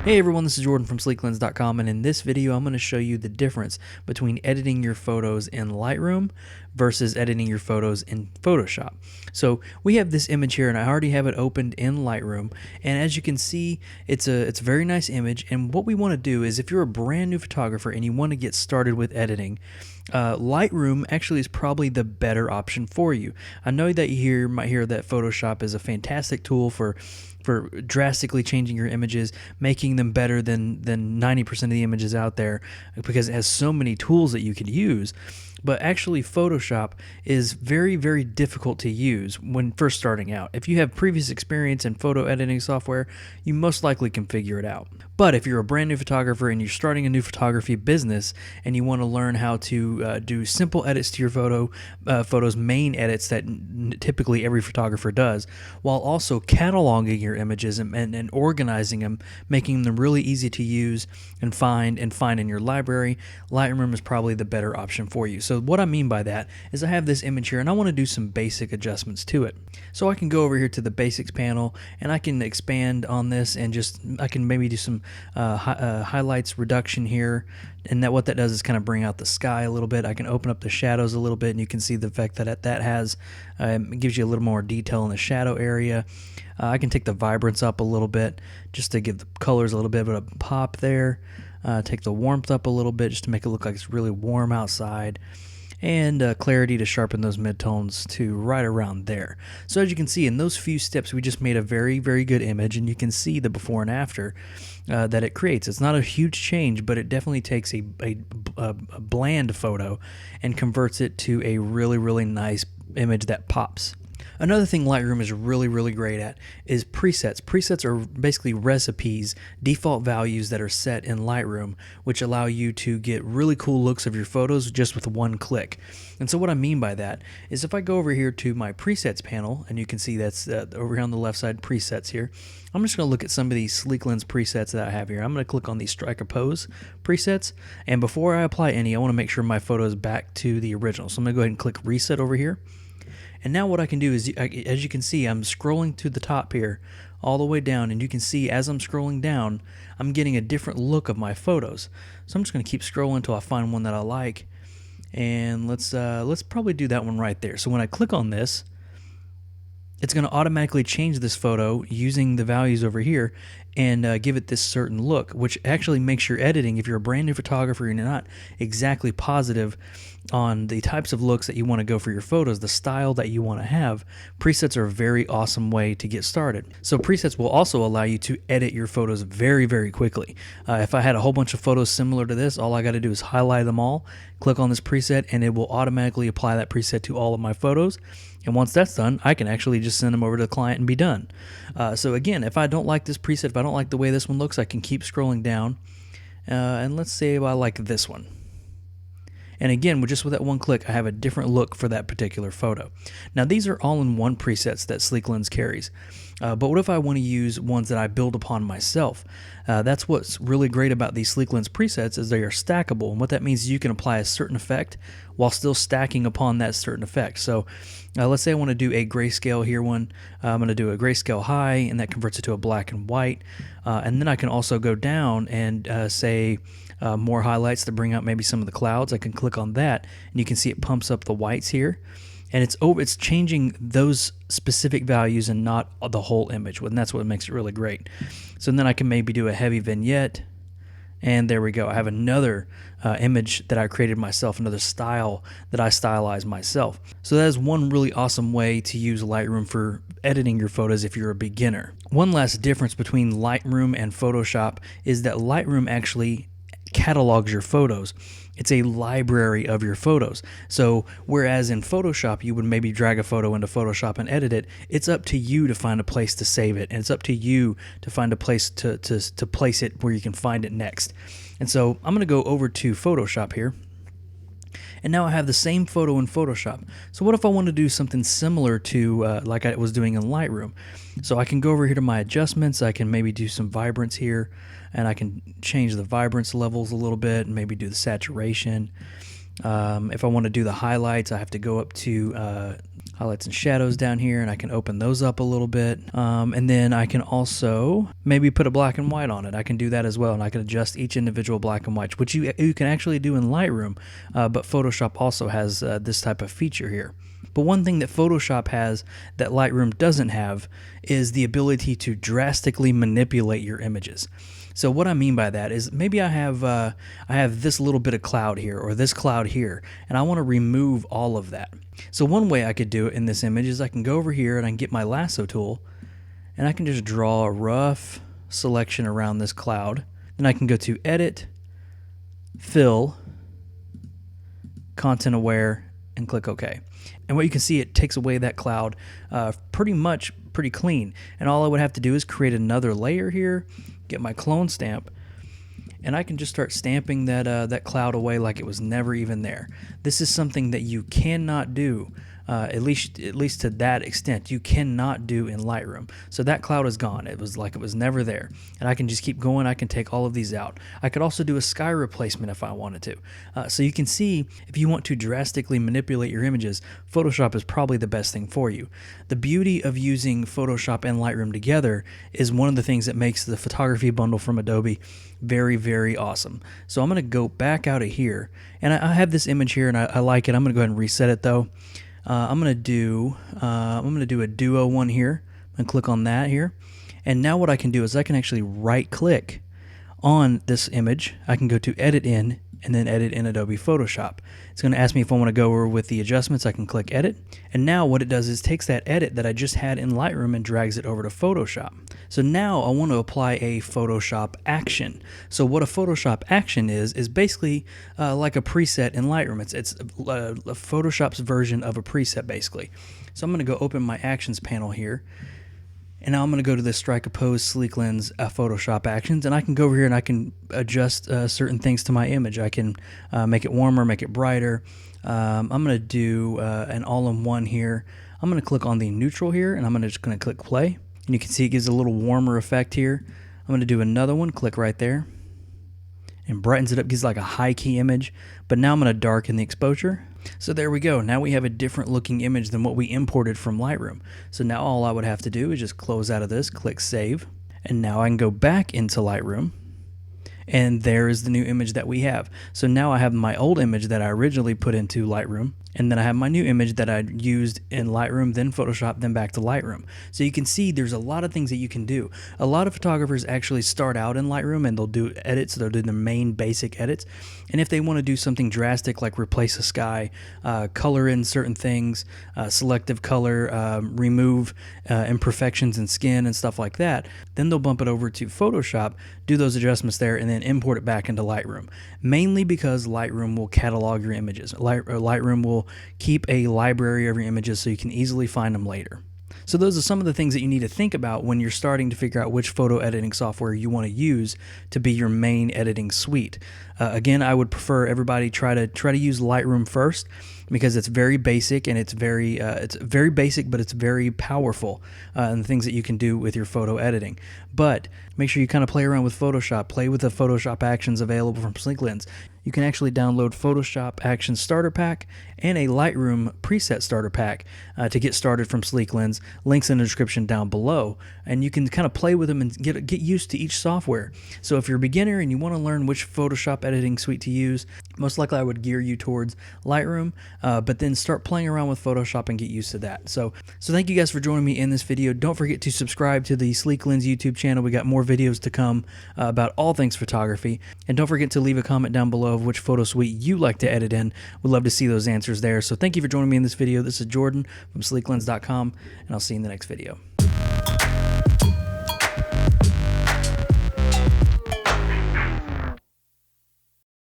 Hey everyone, this is Jordan from Sleeklens.com, and in this video I'm going to show you the difference between editing your photos in Lightroom versus editing your photos in Photoshop. So we have this image here and I already have it opened in Lightroom, and as you can see it's a very nice image. And what we want to do is, if you're a brand new photographer and you want to get started with editing, Lightroom actually is probably the better option for you. I know that you might hear that Photoshop is a fantastic tool for drastically changing your images, making them better than 90% of the images out there, because it has so many tools that you can use. But actually Photoshop is very, very difficult to use when first starting out. If you have previous experience in photo editing software, you most likely can figure it out. But if you're a brand new photographer and you're starting a new photography business and you want to learn how to do simple edits to your photos, main edits that typically every photographer does, while also cataloging your images and organizing them, making them really easy to use and find in your library, Lightroom is probably the better option for you. So what I mean by that is I have this image here and I want to do some basic adjustments to it. So I can go over here to the Basics panel and I can expand on this and I can maybe do some highlights reduction here. And what that does is kind of bring out the sky a little bit. I can open up the shadows a little bit and you can see the effect that has. It gives you a little more detail in the shadow area. I can take the vibrance up a little bit just to give the colors a little bit of a pop there. Take the warmth up a little bit just to make it look like it's really warm outside, and clarity to sharpen those midtones to right around there. So as you can see, in those few steps we just made a very, very good image, and you can see the before and after that it creates. It's not a huge change, but it definitely takes a bland photo and converts it to a really, really nice image that pops. Another thing Lightroom is really, really great at is presets. Presets are basically recipes, default values that are set in Lightroom, which allow you to get really cool looks of your photos just with one click. And so what I mean by that is, if I go over here to my presets panel, and you can see that's over here on the left side, presets here, I'm just going to look at some of these Sleeklens presets that I have here. I'm going to click on these Strike a Pose presets, and before I apply any, I want to make sure my photo is back to the original. So I'm going to go ahead and click Reset over here. And now what I can do is, as you can see, I'm scrolling to the top here all the way down, and you can see as I'm scrolling down, I'm getting a different look of my photos. So I'm just going to keep scrolling until I find one that I like, and let's probably do that one right there. So when I click on this, it's going to automatically change this photo using the values over here and give it this certain look, which actually makes your editing, if you're a brand new photographer and you're not exactly positive on the types of looks that you want to go for your photos, the style that you want to have, presets are a very awesome way to get started. So presets will also allow you to edit your photos very, very quickly. If I had a whole bunch of photos similar to this, all I got to do is highlight them all, click on this preset, and it will automatically apply that preset to all of my photos. And once that's done, I can actually just send them over to the client and be done. So again, if I don't like this preset, if I don't like the way this one looks, I can keep scrolling down. And let's say I like this one. And again, just with that one click, I have a different look for that particular photo. Now, these are all-in-one presets that Sleeklens carries. But what if I want to use ones that I build upon myself? That's what's really great about these Sleeklens presets, is they are stackable. And what that means is you can apply a certain effect while still stacking upon that certain effect. So let's say I want to do a grayscale here one. I'm going to do a grayscale high, and that converts it to a black and white. And then I can also go down and say more highlights to bring out maybe some of the clouds. I can click on that, and you can see it pumps up the whites here. And it's changing those specific values and not the whole image, and that's what makes it really great. So then I can maybe do a heavy vignette, and there we go. I have another image that I created myself, another style that I stylized myself. So that is one really awesome way to use Lightroom for editing your photos if you're a beginner. One last difference between Lightroom and Photoshop is that Lightroom actually catalogs your photos. It's a library of your photos. So whereas in Photoshop you would maybe drag a photo into Photoshop and edit it, it's up to you to find a place to save it, and it's up to you to find a place to place it where you can find it next. And so I'm going to go over to Photoshop here, and now I have the same photo in Photoshop. So what if I want to do something similar to like I was doing in Lightroom? So I can go over here to my adjustments. I can maybe do some vibrance here, and I can change the vibrance levels a little bit and maybe do the saturation. If I want to do the highlights, I have to go up to highlights and shadows down here, and I can open those up a little bit. And then I can also maybe put a black and white on it. I can do that as well, and I can adjust each individual black and white, which you can actually do in Lightroom, but Photoshop also has this type of feature here. But one thing that Photoshop has that Lightroom doesn't have is the ability to drastically manipulate your images. So what I mean by that is maybe I have this little bit of cloud here or this cloud here, and I want to remove all of that. So one way I could do it in this image is I can go over here and I can get my lasso tool, and I can just draw a rough selection around this cloud. Then I can go to Edit, Fill, Content Aware, and click OK. And what you can see, it takes away that cloud pretty clean. And all I would have to do is create another layer here, get my clone stamp, and I can just start stamping that cloud away like it was never even there. This is something that you cannot do, at least to that extent, you cannot do in Lightroom. So that cloud is gone. It was like it was never there. And I can just keep going. I can take all of these out. I could also do a sky replacement if I wanted to. So you can see, if you want to drastically manipulate your images, Photoshop is probably the best thing for you. The beauty of using Photoshop and Lightroom together is one of the things that makes the photography bundle from Adobe very, very awesome. So I'm going to go back out of here, and I have this image here and I like it. I'm going to go ahead and reset it though. I'm gonna do a duo one here. I'm gonna click on that here, and now what I can do is I can actually right click on this image. I can go to Edit In and then Edit in Adobe Photoshop. It's going to ask me if I want to go over with the adjustments. I can click Edit, and now what it does is takes that edit that I just had in Lightroom and drags it over to Photoshop. So now I want to apply a Photoshop action. So what a Photoshop action is basically like a preset in Lightroom. It's Photoshop's version of a preset basically. So I'm going to go open my actions panel here. And now I'm going to go to the Strike a Pose Sleeklens Photoshop actions, and I can go over here and I can adjust certain things to my image. I can make it warmer, make it brighter. I'm going to do an all-in-one here. I'm going to click on the neutral here, and I'm just going to click play. And you can see it gives a little warmer effect here. I'm going to do another one, click right there, and brightens it up, gives like a high key image. But now I'm going to darken the exposure. So there we go. Now we have a different looking image than what we imported from Lightroom. So now all I would have to do is just close out of this, click Save, and now I can go back into Lightroom, and there is the new image that we have. So now I have my old image that I originally put into Lightroom, and then I have my new image that I used in Lightroom, then Photoshop, then back to Lightroom. So you can see there's a lot of things that you can do. A lot of photographers actually start out in Lightroom and they'll do edits, they'll do the main basic edits. And if they want to do something drastic like replace a sky, color in certain things, selective color, remove imperfections in skin and stuff like that, then they'll bump it over to Photoshop, do those adjustments there, and then import it back into Lightroom. Mainly because Lightroom will catalog your images. Lightroom will keep a library of your images so you can easily find them later. So those are some of the things that you need to think about when you're starting to figure out which photo editing software you want to use to be your main editing suite. Again, I would prefer everybody try to use Lightroom first, because it's very basic and it's very basic, but it's very powerful in the things that you can do with your photo editing. But make sure you kind of play around with Photoshop, play with the Photoshop actions available from Sleeklens. You can actually download Photoshop Actions Starter Pack and a Lightroom Preset Starter Pack to get started from Sleeklens. Links in the description down below, and you can kind of play with them and get used to each software. So if you're a beginner and you want to learn which Photoshop editing suite to use, most likely I would gear you towards Lightroom, but then start playing around with Photoshop and get used to that. So thank you guys for joining me in this video. Don't forget to subscribe to the Sleeklens YouTube channel. We got more videos to come about all things photography, and don't forget to leave a comment down below of which photo suite you like to edit in. We'd love to see those answers there. So thank you for joining me in this video. This is Jordan from Sleeklens.com, and I'll see you in the next video.